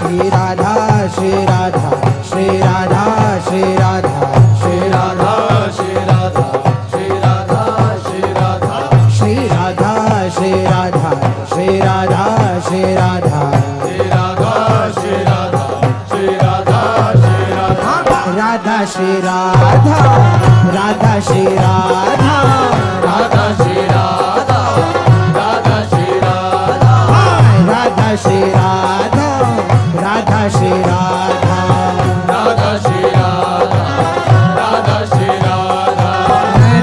Shri Radha Radha Shri Radha Radha Shri Radha Radha Shri Radha Radha Shri Radha Radha Shri Radha Radha Shri Radha Radha Shri Radha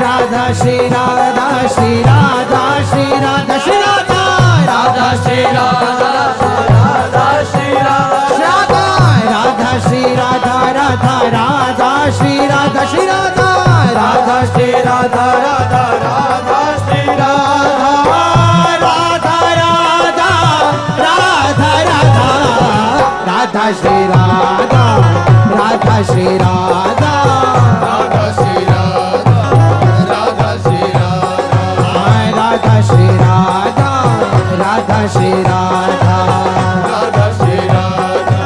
Radha Shri Radha Shri Radha Shri Radha Shri Radha Radha Shri Radha Radha Shri Radha Radha Shri Radha Radha Radha Shri Radha Shri Radha Radha Shri Radha Radha Radha Shri Radha Radha Radha Radha Radha Radha Shri Radha Radha Shri Radha Radha Shri Radha Radha Shri Radha Radha Shri Radha Radha Shri Radha Radha Shri Radha Radha Shri Radha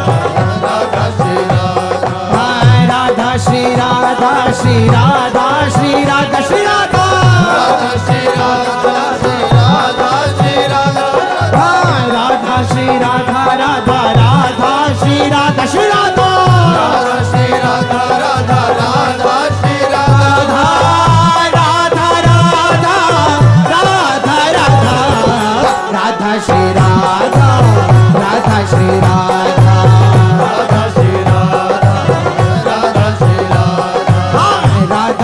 Radha Shri Radha Shri Radha Shri Radha Shri Radha Radha Shri Radha Shri Radha Shri Radha Radha Shri Radha Radha Radha Shri Radha Shri Radha Radha Shri Radha Radha Radha Shri Radha Radha Radha Radha Radha Radha Shri Radha Radha Shri Radha Radha Shri Radha Radha Shri Radha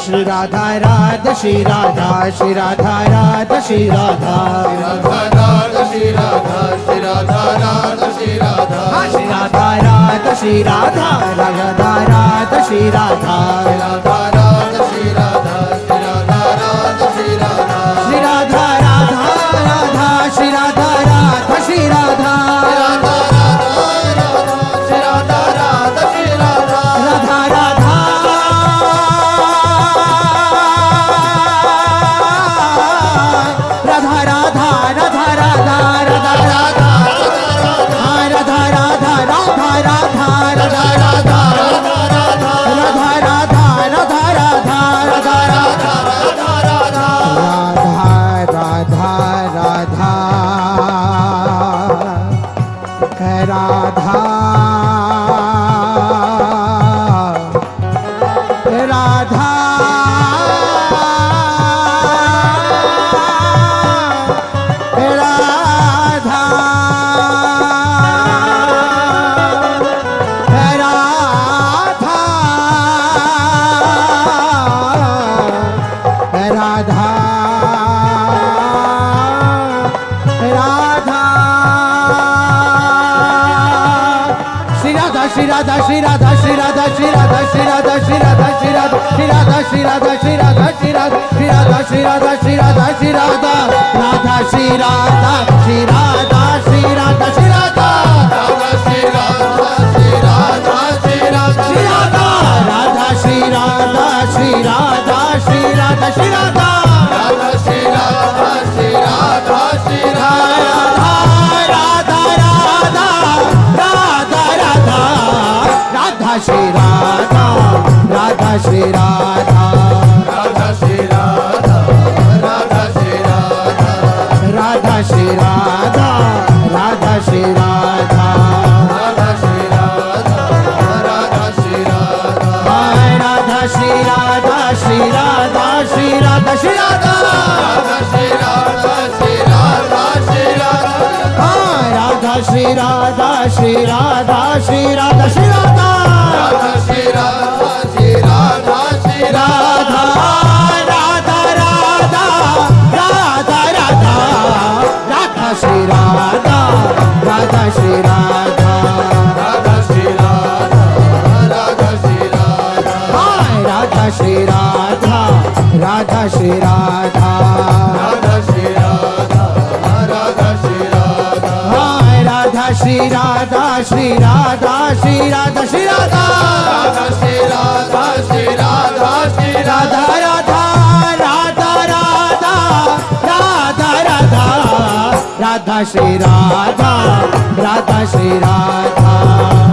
Shri Radha Radha Shri Radha Shri Radha Radha Shri Radha Radha Shri Radha Shri Radha Radha Shri Radha Shri Radha Radha Shri Radha Radha Radha Shri Radha Radha Radha Shri Radha Shri Radha Radha Shri Radha Shri Radha Radha Radha Shri Radha Radha Shri Radha Radha Radha Radha Shri Radha Radha Radha Radha Radha Radha Radha Radha Radha Radha Radha Radha Radha Radha Radha Shri Radha Shri Radha Shri Radha Shri Radha Shri Radha Shri Radha Shri Radha Shri Radha Shri Radha Shri Radha Shri Radha Shri Radha Shri Radha Shri Radha Radha Shri Radha Shri Radha Shri Radha Shri Radha Radha Shri Radha Shri Radha Shri Radha Shri Radha Radha Shri Radha Shri Radha Shri Radha Shri Radha Radha Shri Radha Shri Radha Shri Radha Shri Radha Radha Shri Radha Radha Shri Radha Radha Shri Radha Radha Shri Radha Radha Shri Radha Radha Shri Radha Radha Shri Radha Radha Shri Radha Shri Radha Shri Radha Shri Radha Radha Shri Radha Shri Radha Shri Radha Radha Shri Radha Shri Radha Shri Radha Shri Radha Radha Shri Radha Shri Radha Shri Radha Radha Radha Radha Radha Radha Shri Radha Radha Shri Radha Radha Shri Radha Radha Shri Radha Radha Shri Radha Radha Shri Radha Radha Shri Radha Radha Shri Radha Radha Shri Radha Shri Radha Shri Radha Shri Radha Radha Shri Radha Shri Radha Shri Radha Radha Radha Radha Radha Radha Radha Shri Radha Radha Shri Radha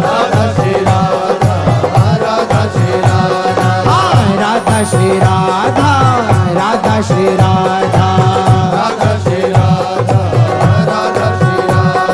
Radha Shri Radha Radha Shri Radha Radha Shri Radha Radha Shri Radha Radha Shri Radha Radha Shri Radha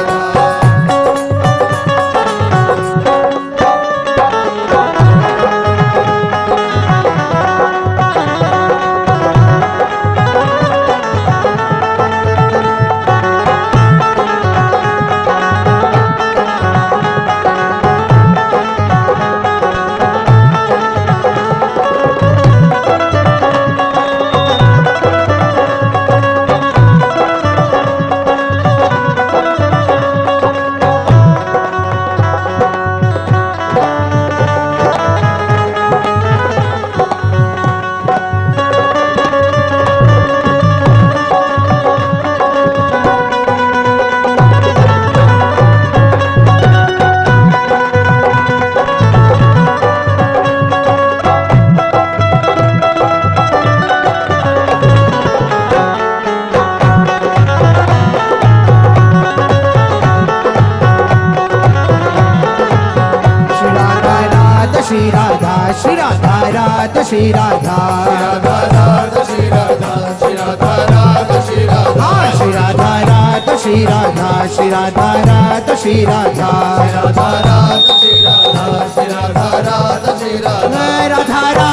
Shri Radha Shri Radha Radha Shri Radha Radha Radha Shri Radha Shri Radha Radha Shri Radha Shri Radha Radha Shri Radha Shri Radha Radha Shri Radha Radha Radha Shri Radha Shri Radha Radha Shri Radha Radha Radha Radha Radha Radha Radha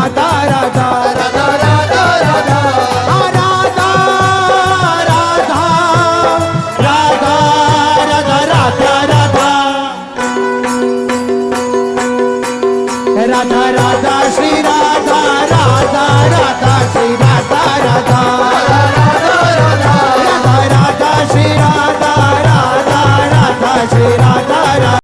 Radha Radha Radha Radha Radha Radha Radha Radha Radha Radha Radha Radha Shri Radha Radha Radha Shri Radha Radha Radha Radha Shri Radha Radha Radha Shri Radha Radha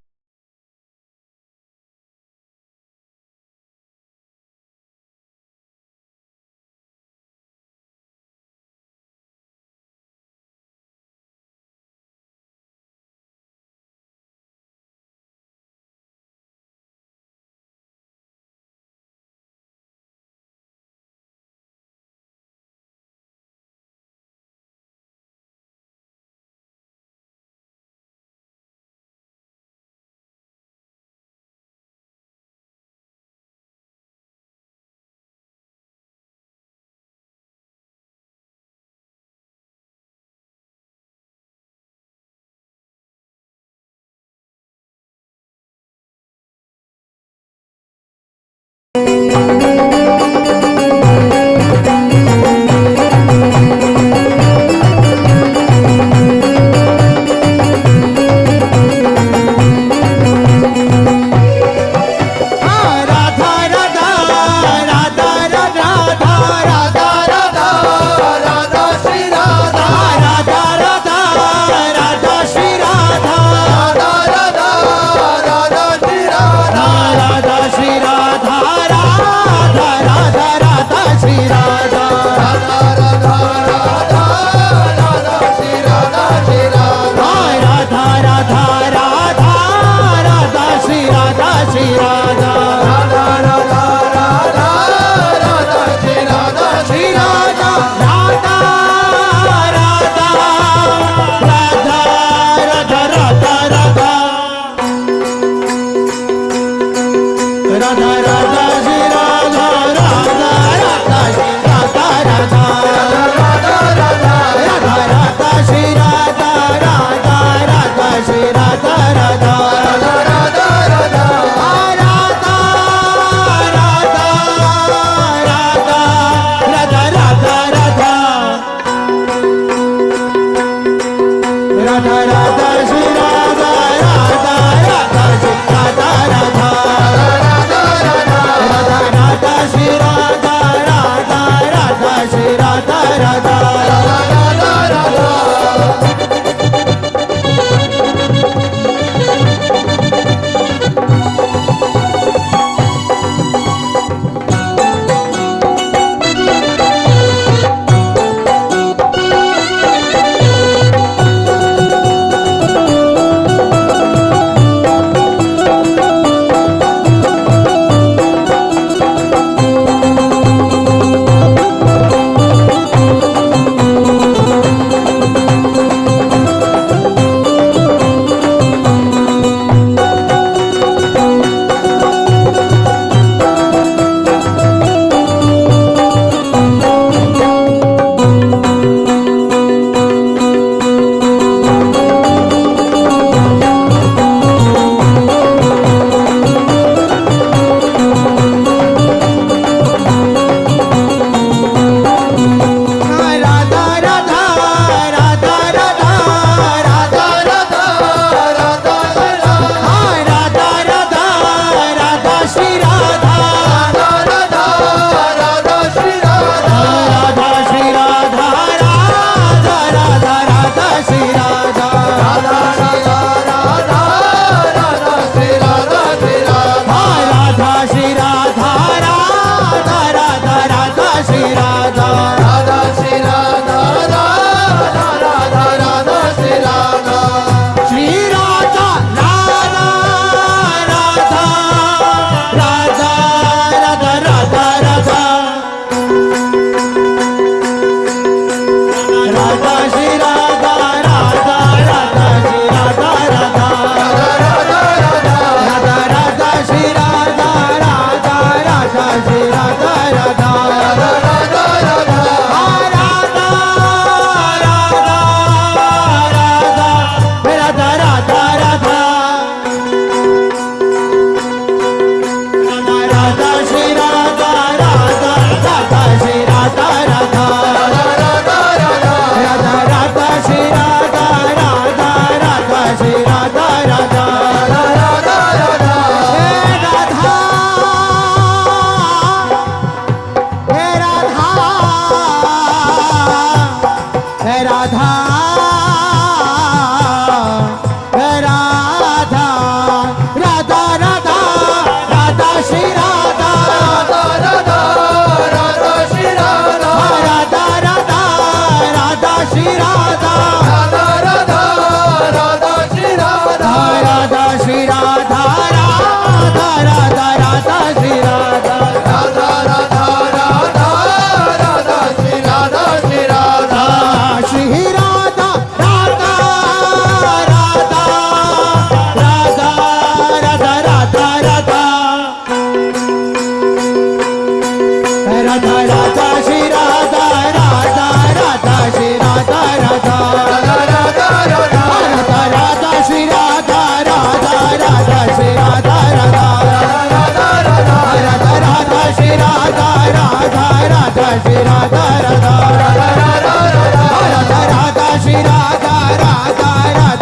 Radha Radha Shri Radha Radha Radha Shri Radha Radha Radha Radha Radha Radha Radha Shri Radha Radha Radha Shri Radha Radha Radha Radha Radha Radha Shri Radha Radha Radha Shri Radha Radha Radha Radha Radha Radha Shri Radha Radha Radha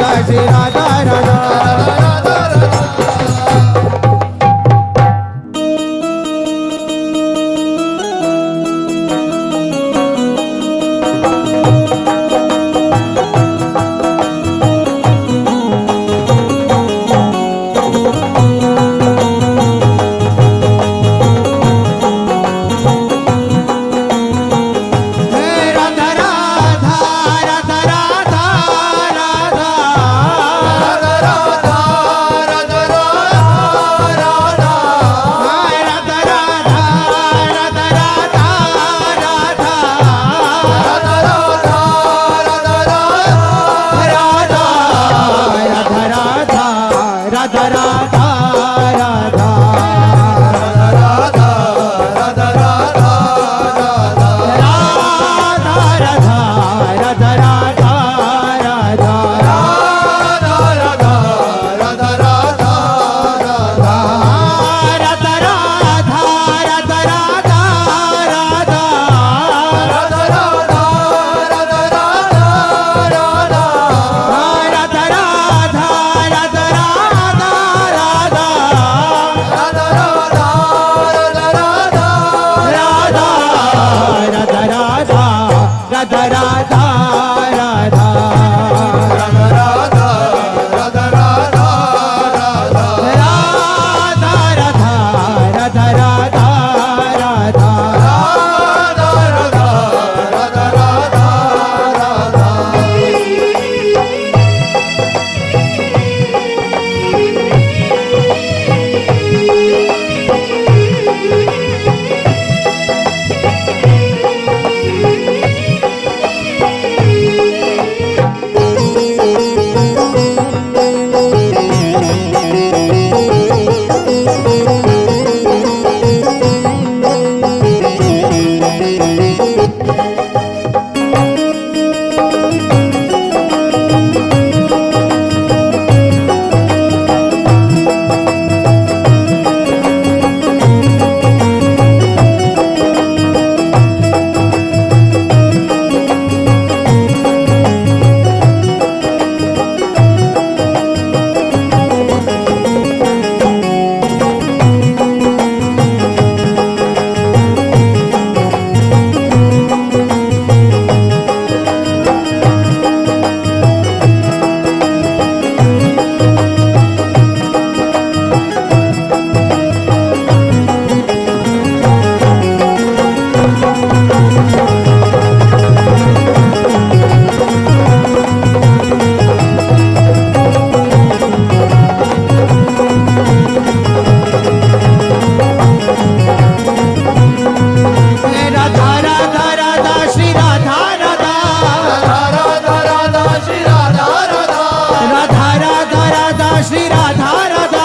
Shri Radha Radha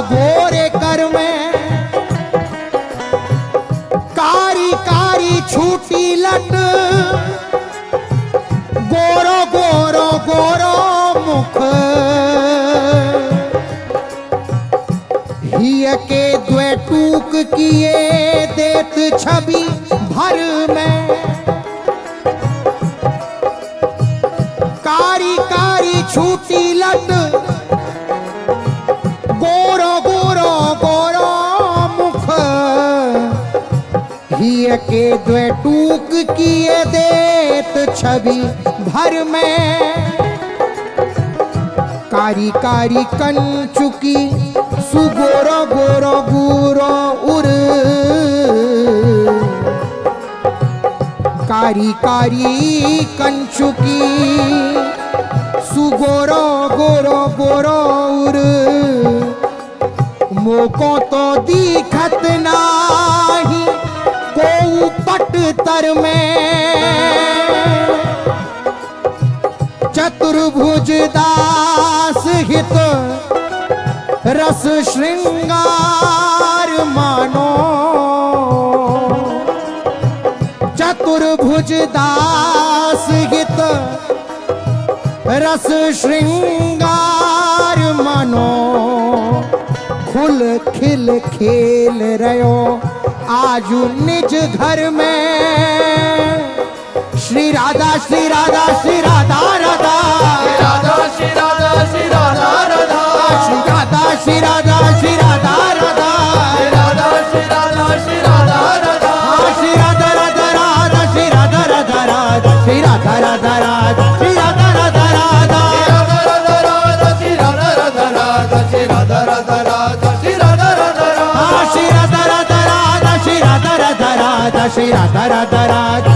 गोरे कर में कारी कारी छूटी लट गोरो गोरो गोरो मुख हिय के द्वे टूक किए देत छवि भर में कारी कारी छूटी लट गोरो गोरो गोरो मुख हिय के द्वे टूक किए देत छवि भर में कारी कारी कंचुकी सुगोरो गोरो गोरो उर कारी कारी कंचुकी सुगोरो गोरो गोरो उर मोको तो दिखत नाही को पट तर में चतुर्भुज दास हित रस श्रृंगार मानो चतुर्भुज दास हित रस श्रृंगार मानो खुल खिल खेल रयो आजू निज घर में श्री राधा श्री राधा श्री राधा राधा राधा श्री राधा श्री राधा राधा श्री राधा श्री राधा श्री राधा राधा राधा श्री राधा श्री राधा राधा श्री राधा राधा राधा श्री राधा राधा राधा श्री राधा राधा राधा श्री राधा राधा राधा राधा राधा श्री राधा राधा राधा श्री राधा राधा राधा श्री राधा राधा राधा श्री राधा राधा राधा श्री राधा राधा राधा श्री राधा राधा राधा